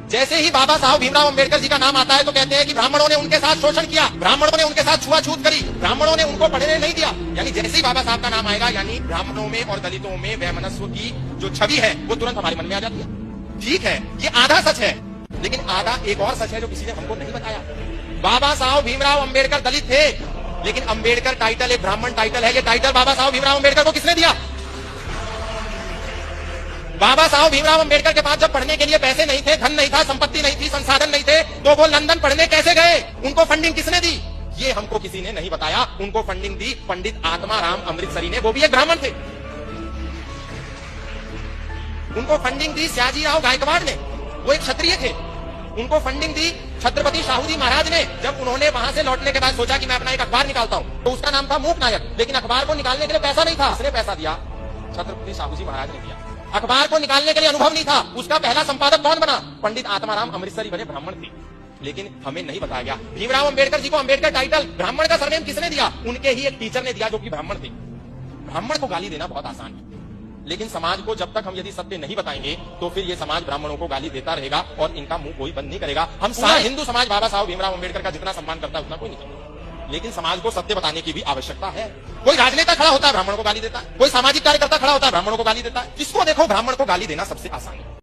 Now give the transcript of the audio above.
जैसे ही बाबा साहब भीमराव अंबेडकर जी का नाम आता है तो कहते हैं कि ब्राह्मणों ने उनके साथ शोषण किया, ब्राह्मणों ने उनके साथ छुआछूत करी, ब्राह्मणों ने उनको पढ़ने नहीं दिया। यानी जैसे ही बाबा साहब का नाम आएगा यानी ब्राह्मणों में और दलितों में वैमनस्व की जो छवि है वो तुरंत हमारे मन में आ जाती है। ठीक है, ये आधा सच है, लेकिन आधा एक और सच है जो किसी ने हमको नहीं बताया। बाबा साहब भीमराव अंबेडकर दलित थे, लेकिन अंबेडकर टाइटल एक ब्राह्मण टाइटल है। ये टाइटल बाबा साहब भीमराव अंबेडकर को किसने दिया? बाबा साहब भीमराव अंबेडकर के पास जब पढ़ने के लिए पैसे नहीं थे, धन नहीं था, संपत्ति नहीं थी, संसाधन नहीं थे, तो वो लंदन पढ़ने कैसे गए? उनको फंडिंग किसने दी? ये हमको किसी ने नहीं बताया। उनको फंडिंग दी पंडित आत्माराम अमृतसरी ने, वो भी एक ब्राह्मण थे। उनको फंडिंग दी सयाजी राव गायकवाड़ ने, वो एक क्षत्रिय थे। उनको फंडिंग दी छत्रपति शाहू जी महाराज ने, जब उन्होंने वहां से लौटने के बाद सोचा कि मैं अपना एक अखबार निकालता हूं, तो उसका नाम था मूक नायक। लेकिन अखबार को निकालने के लिए पैसा नहीं था, उसने पैसा दिया, छत्रपति शाहू जी महाराज ने दिया। अखबार को निकालने के लिए अनुभव नहीं था, उसका पहला संपादक कौन बना? पंडित आत्माराम अमृतसरी बने, ब्राह्मण थे। लेकिन हमें नहीं बताया गया भीमराव अंबेडकर जी को अंबेडकर टाइटल, ब्राह्मण का सरनेम किसने दिया? उनके ही एक टीचर ने दिया जो कि ब्राह्मण थे। ब्राह्मण को गाली देना बहुत आसान है, लेकिन समाज को जब तक हम यदि सत्य नहीं बताएंगे तो फिर ये समाज ब्राह्मणों को गाली देता रहेगा और इनका मुंह कोई बंद नहीं करेगा। हम सारे हिंदू समाज बाबा साहब भीमराव अंबेडकर का जितना सम्मान करता है उतना कोई नहीं करता, लेकिन समाज को सत्य बताने की भी आवश्यकता है। कोई राजनेता खड़ा होता है ब्राह्मणों को गाली देता है, कोई सामाजिक कार्यकर्ता खड़ा होता है ब्राह्मणों को गाली देता है। जिसको देखो ब्राह्मण को गाली देना सबसे आसान है।